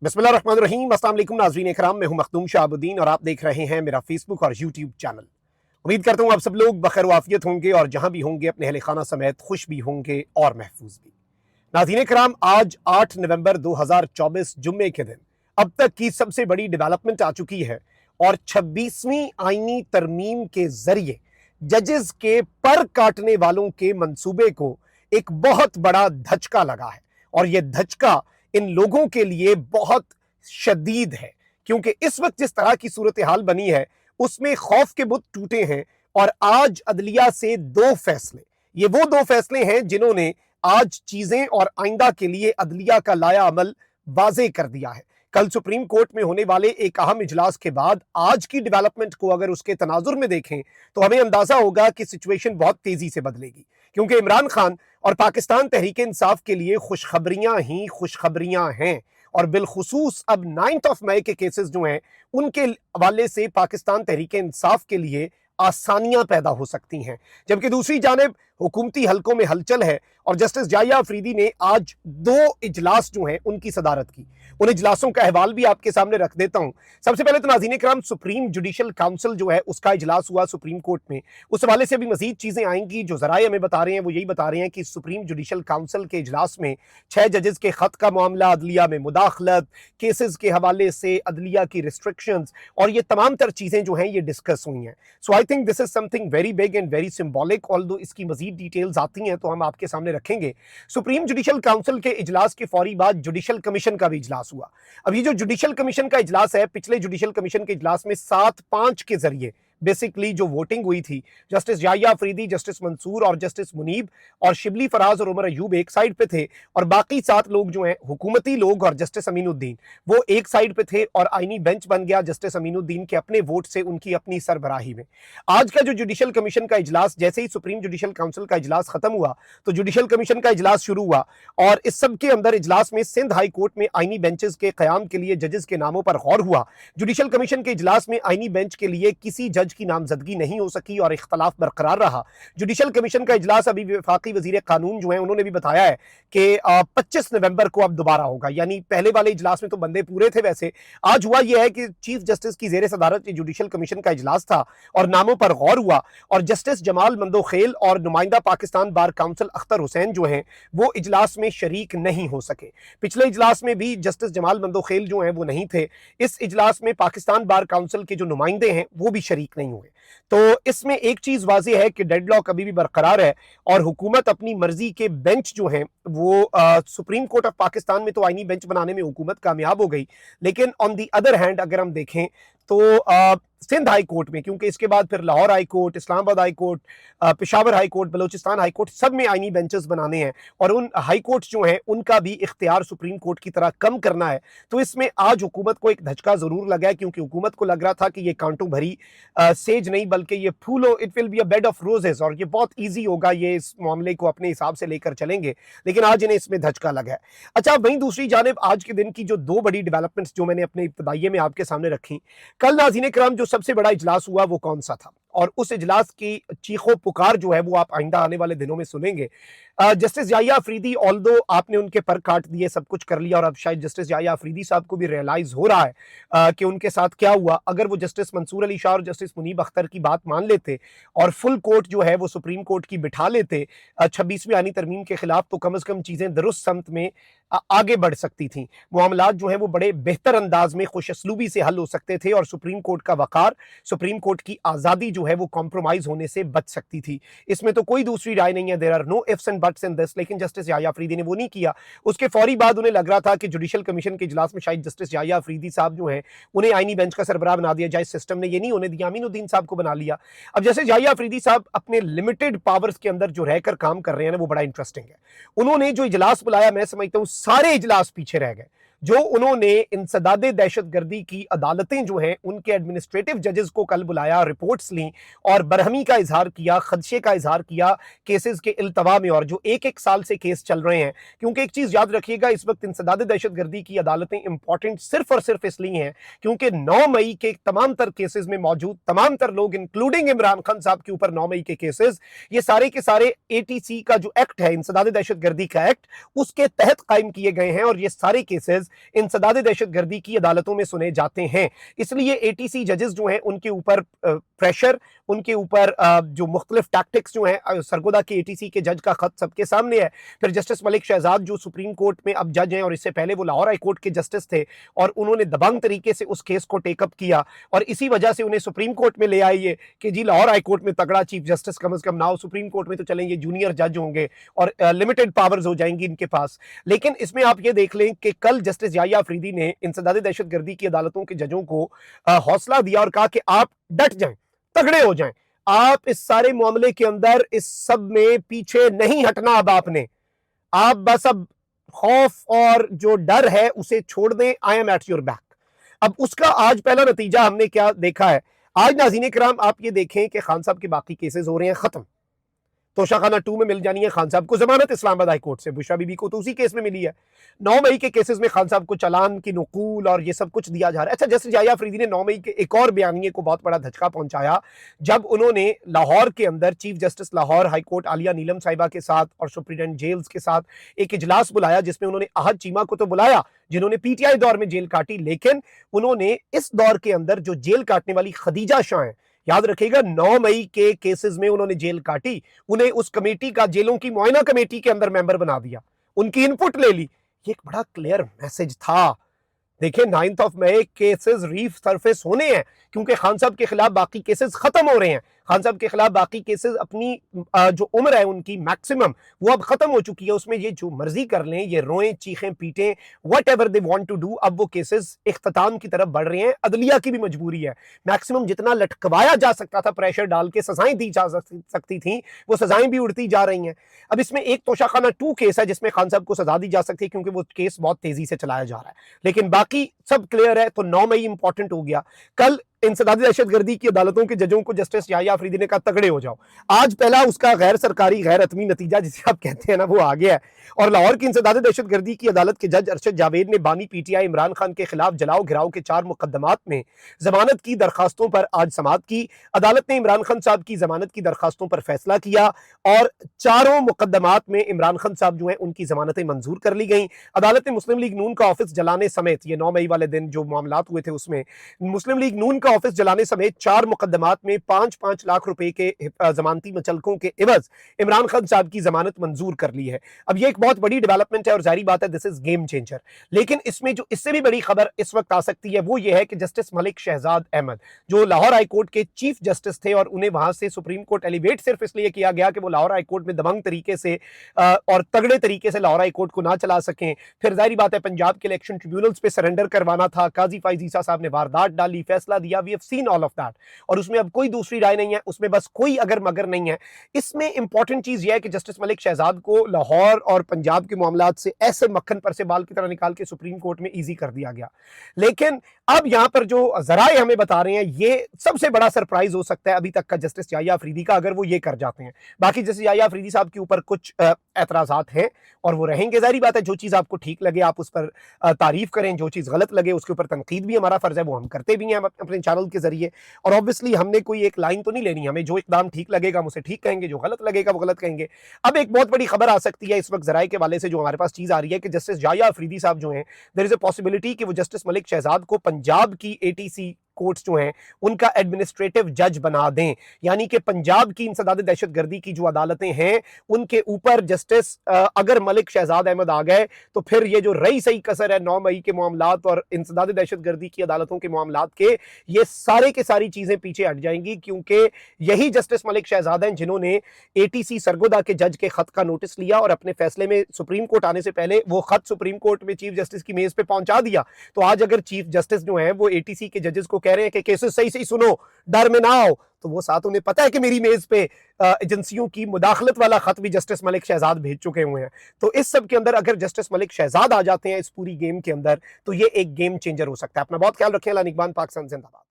बिस्मिल्लाहिर्रहमानिर्रहीम। अस्सलाम वालेकुम नाज़रीन इकराम, मैं हूं मखदूम शाहबुद्दीन और आप देख रहे हैं मेरा फेसबुक और यूट्यूब चैनल। उम्मीद करता हूं आप सब लोग बखैर वाफियत होंगे और जहां भी होंगे अपने अहले खाना समेत खुश भी होंगे और महफूज भी। नाज़रीन इकराम, आज 8 नवंबर 2024 जुम्मे के दिन अब तक की सबसे बड़ी डेवलपमेंट आ चुकी है और 26वीं आईनी तरमीम के जरिए जजेस के पर काटने वालों के मंसूबे को एक बहुत बड़ा धचका लगा है। और यह धचका इन लोगों के लिए बहुत शदीद है, क्योंकि इस वक्त जिस तरह की सूरत हाल बनी है उसमें खौफ के बुत टूटे हैं। और आज अदलिया से दो फैसले, ये वो दो फैसले हैं जिन्होंने आज चीजें और आइंदा के लिए अदलिया का लाया अमल वाजे कर दिया है। कल सुप्रीम कोर्ट में होने वाले एक अहम इजलास के बाद आज की डेवलपमेंट को अगर उसके तनाजुर में देखें तो हमें अंदाजा होगा कि सिचुएशन बहुत तेजी से बदलेगी, क्योंकि इमरान खान और पाकिस्तान तहरीक इंसाफ के लिए खुशखबरियां ही खुशखबरियां हैं। और बिलखुसूस अब 9 मई के केसेस जो हैं उनके हवाले से पाकिस्तान तहरीक इंसाफ के लिए आसानियां पैदा हो सकती हैं। जबकि दूसरी जानिब हुकूमती हलकों में हलचल है और जस्टिस जाहिया अफरीदी ने आज 2 इजलास जो हैं उनकी सदारत की। उन इजलासों का अहवाल भी आपके सामने रख देता हूं। सबसे पहले तो नाज़रीन इकराम, सुप्रीम जुडिशल काउंसिल जो है उसका इजलास हुआ सुप्रीम कोर्ट में। उस हवाले से भी मजीद चीजें आएंगी। जो जराए हमें बता रहे हैं वो यही बता रहे हैं कि सुप्रीम जुडिशल काउंसिल के इजलास में 6 जजेस के खत का मामला, अदलिया में मुदाखलत, केसेस के हवाले से अदलिया की रिस्ट्रिक्शंस और ये तमाम तर चीजें जो हैं ये डिस्कस हुई हैं। So I think this is something very big and very symbolic. Although इसकी मजीद डिटेल्स आती हैं तो हम आपके सामने रखेंगे। सुप्रीम जुडिशल काउंसिल के इजलास के फौरी बाद जुडिशल कमीशन का भी इजलास हुआ। अब ये जो जुडिशल कमीशन का इजलास है, पिछले जुडिशल कमीशन के इजलास में 7-5 के जरिए बेसिकली जो वोटिंग हुई थी, जस्टिस जाहिया अफरीदी, जस्टिस मंसूर और जस्टिस मुनीब और शिबली फराज और उमर अयूब एक साइड पे थे और बाकी 7 लोग जो हैं हुकूमती लोग और जस्टिस अमीनुद्दीन वो एक साइड पे थे और आईनी बेंच बन गया जस्टिस अमीनुद्दीन के अपने वोट से उनकी अपनी सरबराही में। आज का जो जुडिशल कमीशन का इजलास, जैसे ही सुप्रीम जुडिशल काउंसिल का इजलास खत्म हुआ तो जुडिशल कमीशन का इजलास शुरू हुआ और इस सब के अंदर इजलास में सिंध हाई कोर्ट में आईनी बेंचेस के कयाम के लिए जजेस के नामों पर गौर हुआ। जुडिशल कमीशन के इजलास में आईनी बेंच के लिए किसी जज की नामजदगी नहीं हो सकी और इख्तलाफ बरकरार रहा। जुडिशल कमीशन का इजलास अभी वफाकी वजीर कानून जो है उन्होंने भी बताया है कि 25 नवंबर को अब दोबारा होगा। यानी पहले वाले इजलास में तो बंदे पूरे थे। वैसे आज हुआ यह है कि चीफ जस्टिस की जेर सदारत जुडिशल कमीशन का इजलास था और नामों पर गौर हुआ और जस्टिस जमाल मंदोखेल और नुमाइंदा पाकिस्तान बार काउंसिल अख्तर हुसैन जो हैं वो इजलास में शरीक नहीं हो सके। पिछले इजलास में भी जस्टिस जमाल मंदोखेल जो हैं वो नहीं थे। इस इजलास में पाकिस्तान बार काउंसिल के जो नुमाइंदे हैं वो भी शरीक नहीं हुए। तो इसमें एक चीज वाज़ेह है कि डेडलॉक अभी भी बरकरार है और हुकूमत अपनी मर्जी के बेंच जो हैं वो सुप्रीम कोर्ट ऑफ पाकिस्तान में तो आईनी बेंच बनाने में हुकूमत कामयाब हो गई, लेकिन ऑन दी अदर हैंड अगर हम देखें तो सिंध हाई कोर्ट में, क्योंकि इसके बाद फिर Lahore high court, Islamabad high court, Peshawar high court, Balochistan high court, सब में आईनी बेंचेस बनाने हैं और उन हाई कोर्ट जो हैं उनका भी इख्तियार सुप्रीम कोर्ट की तरह कम करना है। तो इसमें आज हुकूमत को एक धचका जरूर लगा है, क्योंकि हुकूमत को लग रहा था कि ये कांटों भरी सेज नहीं बल्कि ये फूलों, it will be a bed of roses और ये बहुत ईजी होगा, ये इस मामले को अपने हिसाब से लेकर चलेंगे, लेकिन आज इन्हें इसमें धचका लगा है। अच्छा, वहीं दूसरी जानिब आज के दिन की जो 2 बड़ी डेवलपमेंट्स जो मैंने अपने इब्तदाइये में आपके सामने रखी, कल नाज़रीन इकराम जो सबसे बड़ा इजलास हुआ वो कौन सा था और उस इजलास की चीखों पुकार जो है वो आप आइंदा आने वाले दिनों में सुनेंगे। जस्टिस जाहिया अफरीदी, ऑल्दो आपने उनके पर काट दिए, सब कुछ कर लिया और अब शायद जस्टिस जाहिया अफरीदी साहब को भी रियलाइज हो रहा है कि उनके साथ क्या हुआ। अगर वो जस्टिस मंसूर अली शाह और जस्टिस मुनीब अख्तर की बात मान लेते और फुल कोर्ट जो है वो सुप्रीम कोर्ट की बिठा लेते 26वीं आईनी तरमीम के खिलाफ, तो कम से कम चीजें दुरुस्त समत में आगे बढ़ सकती थी। मामलात जो है वो बड़े बेहतर अंदाज में खुशअस्लूबी से हल हो सकते थे और सुप्रीम कोर्ट का वकार, सुप्रीम कोर्ट की आजादी जो है वो कॉम्प्रोमाइज होने से बच सकती थी। इसमें तो कोई दूसरी राय नहीं है, there are no ifs and buts in this. लेकिन जस्टिस जाहिया अफरीदी ने वो नहीं किया। उसके फौरी बाद उन्हें लग रहा था कि जुडिशल कमीशन के इजलास में शायद जस्टिस जाहिया अफरीदी साहब जो हैं उन्हें आईनी बेंच का सरबराह बना दिया जाए। सिस्टम ने ये नहीं होने दिया, अमीनुद्दीन साहब को बना लिया। अब जैसे जाहिया अफरीदी साहब अपने लिमिटेड पावर्स के अंदर जो रहकर काम कर रहे हैं ना, वो बड़ा इंटरेस्टिंग है। उन्होंने जो इजलास बुलाया, मैं समझता हूं सारे इजलास पीछे रह गए। जो उन्होंने इंसदादे दहशतगर्दी की अदालतें जो हैं उनके एडमिनिस्ट्रेटिव जजेस को कल बुलाया, रिपोर्ट्स ली और बरहमी का इजहार किया, खदशे का इजहार किया केसेस के इल्तवा में, और जो 1-1 साल से केस चल रहे हैं। क्योंकि एक चीज याद रखिएगा, इस वक्त इंसदादे दहशतगर्दी की अदालतें इंपॉर्टेंट सिर्फ और सिर्फ इसलिए हैं क्योंकि 9 मई के तमाम तर केसेस में मौजूद तमाम तर लोग, इंक्लूडिंग इमरान खान साहब के ऊपर 9 मई के केसेस, ये सारे के सारे ATC का जो एक्ट है, इंसदादे दहशतगर्दी का एक्ट, उसके तहत कायम किए गए हैं और ये सारे केसेस केसेस इंसदाद दहशतगर्दी की अदालतों में सुने जाते हैं। इसलिए एटीसी जजेस जो हैं उनके ऊपर प्रेशर, उनके ऊपर जो मुख्तलिफ टैक्टिक्स जो हैं, सरगोदा के एटीसी के जज का खत सबके सामने है। फिर जस्टिस मलिक शहजाद जो सुप्रीम कोर्ट में अब जज हैं और इससे पहले वो लाहौर हाई कोर्ट के जस्टिस थे, और उन्होंने दबंग तरीके से उस केस को टेकअप किया और इसी वजह से उन्हें सुप्रीम कोर्ट में ले आइए कि जी लाहौर हाई कोर्ट में तगड़ा चीफ जस्टिस कम से कम ना हो, सुप्रीम कोर्ट में तो चलेंगे जूनियर जज होंगे और लिमिटेड पावर्स हो जाएंगी इनके पास। लेकिन इसमें आप ये देख लें कि कल जस्टिस याहिया अफरीदी ने इंसदाद दहशतगर्दी की अदालतों के जजों को हौसला दिया और कहा कि आप डट जाएं, तगड़े हो जाएं, आप इस सारे मामले के अंदर इस सब में पीछे नहीं हटना। अब आपने आप बस अब खौफ और जो डर है उसे छोड़ दें, I am at your back. अब उसका आज पहला नतीजा हमने क्या देखा है। आज नाज़रीन किराम आप ये देखें कि खान साहब के बाकी केसेस हो रहे हैं खत्म। तोशाखाना 2 में मिल जानी है खान साहब को जमानत इस्लामाबाद हाई कोर्ट से, बुशरा बीबी को तो उसी केस में मिली है। 9 मई के केसेस में खान साहब को चालान की नकूल और ये सब कुछ दिया जा रहा है। अच्छा, जस्टिस याहिया अफरीदी ने 9 मई के एक और बयानिए को बहुत बड़ा धचका पहुंचाया जब उन्होंने लाहौर के अंदर chief justice Lahore high court Aliya Neelam Sahiba के साथ और सुप्रीडेंट जेल्स के साथ एक इजलास बुलाया, जिसमें उन्होंने अहद चीमा को तो बुलाया जिन्होंने पीटीआई दौर में जेल काटी, लेकिन उन्होंने इस दौर के अंदर जो जेल काटने वाली खदीजा शाह है, याद रखिएगा 9 मई के केसेस में उन्होंने जेल काटी, उन्हें उस कमेटी का, जेलों की मुआयना कमेटी के अंदर मेंबर बना दिया, उनकी इनपुट ले ली। ये एक बड़ा क्लियर मैसेज था। देखिए 9 मई केसेस रीसर्फेस होने हैं क्योंकि खान साहब के खिलाफ बाकी केसेस खत्म हो रहे हैं। खान साहब के खिलाफ बाकी केसेस अपनी जो उम्र है उनकी मैक्सिमम वो अब खत्म हो चुकी है, उसमें ये जो मर्जी कर लें, ये रोएं, चीखें, पीटें, whatever they want to do. अब वो केसेस इख्तिताम की तरफ बढ़ रहे हैं, अदलिया की भी मजबूरी है। मैक्सिमम जितना लटकवाया जा सकता था, प्रेशर डाल के सजाएं दी जा सकती थी, वो सजाएं भी उड़ती जा रही हैं। अब इसमें एक तोशाखाना 2 केस है जिसमें खान साहब को सजा दी जा सकती है क्योंकि वो केस बहुत तेजी से चलाया जा रहा है, लेकिन बाकी सब क्लियर है। तो 9 मई इंपॉर्टेंट हो गया। कल इंसदादी दहशतगर्दी की अदालतों के जजों को जस्टिस याहिया अफरीदी ने कहा तगड़े हो जाओ। आज पहला उसका गैर सरकारी गैर हतमी नतीजा जिसे आप कहते हैं ना वो आ गया है, और लाहौर की इंसदादी दहशतगर्दी की अदालत के जज अरशद जावेद ने बानी पीटीआई इमरान खान के खिलाफ जलाओ घिराव के 4 मुकदमात में जमानत की दरखास्तों पर आज समाअत की। अदालत ने इमरान खान साहब की जमानत की दरखास्तों पर फैसला किया और चारों मुकदमात में इमरान खान साहब जो है उनकी जमानतें मंजूर कर ली गई। अदालत ने मुस्लिम लीग नून का ऑफिस जलाने समेत, ये 9 मई वाले दिन जो मामलात हुए थे उसमें मुस्लिम लीग नून का ऑफिस जलाने समेत 4 मुकदमात में 5-5 लाख रुपए के जमानती मचलकों के एवज इमरान खान साहब की जमानत मंजूर कर ली है। अब ये एक बहुत बड़ी डेवलपमेंट है और जारी बात है दिस इज गेम चेंजर। लेकिन इसमें जो इससे भी बड़ी खबर इस वक्त आ सकती है वो ये है कि जस्टिस मलिक शहजाद अहमद जो लाहौर हाई कोर्ट के चीफ जस्टिस थे और उन्हें वहां से सुप्रीम कोर्ट एलिवेट सिर्फ इसलिए किया गया कि वो लाहौर हाई कोर्ट में दबंग तरीके से और तगड़े तरीके से लाहौर हाई कोर्ट को ना चला सकें। फिर जारी बात है पंजाब के इलेक्शन ट्रिब्यूनल्स पे सरेंडर करवाना था, काजी फाइज ईसा साहब ने वारदात डाली, फैसला दिया, we have seen all of that, और उसमें अब कोई दूसरी राय नहीं है, उसमें बस कोई अगर मगर नहीं है। इसमें इंपॉर्टेंट चीज यह है कि जस्टिस मलिक शहजाद को लाहौर और पंजाब के मामलात से ऐसे मक्खन पर से बाल की तरह निकाल के सुप्रीम कोर्ट में इजी कर दिया गया। लेकिन अब यहां पर जो जराए हमें बता रहे हैं ये सबसे बड़ा सरप्राइज हो सकता है अभी तक का जस्टिस याहिया अफरीदी का, अगर वो ये कर जाते हैं। बाकी जस्टिस याहिया अफरीदी साहब के ऊपर कुछ एतराजात हैं और वो रहेंगे, जारी बात है जो चीज आपको ठीक लगे आप उस पर तारीफ करें, जो चीज गलत लगे उसके ऊपर तनकीद भी हमारा फर्ज है, वो हम करते भी हैं अपने चैनल के जरिए। और ऑब्वियसली हमने कोई एक लाइन तो नहीं लेनी, हमें जो इकदाम ठीक लगेगा हम उसे ठीक कहेंगे, जो गलत लगेगा वो गलत कहेंगे। अब एक बहुत बड़ी खबर आ सकती है इस वक्त जराए के वाले से जो हमारे पास चीज आ रही है कि जस्टिस याहिया अफरीदी साहब जो हैं देयर इज अ पॉसिबिलिटी कि वो जस्टिस मलिक शहजाद को पंजाब की एटीसी कोर्ट्स जो हैं उनका एडमिनिस्ट्रेटिव जज बना दें, यानी कि पंजाब की इंसदाद दहशतगर्दी की जो अदालतें हैं उनके ऊपर जस्टिस अगर मलिक शहजाद अहमद आ गए तो फिर ये जो रही सही कसर है 9 मई के मामलात और इंसदाद दहशतगर्दी की अदालतों के मामलात के, ये सारे के सारी चीजें पीछे हट जाएंगी क्योंकि यही जस्टिस मलिक शहजाद हैं जिन्होंने एटीसी सरगोदा के जज के खत का नोटिस लिया और अपने फैसले में सुप्रीम कोर्ट आने से पहले वो खत सुप्रीम कोर्ट में चीफ जस्टिस की मेज पे पहुंचा दिया। तो आज अगर चीफ जस्टिस जो है वो एटीसी के जजेस को कह रहे हैं कि केसेस सही सही सुनो, डर में ना आओ, तो वो साथ उन्हें पता है कि मेरी मेज पे एजेंसियों की मुदाखलत वाला खत भी जस्टिस मलिक शहजाद भेज चुके हुए हैं। तो इस सब के अंदर अगर जस्टिस मलिक शहजाद आ जाते हैं इस पूरी गेम के अंदर तो ये एक गेम चेंजर हो सकता है। अपना बहुत ख्याल रखें। अल्लाह निगहबान, पाकिस्तान जिंदाबाद।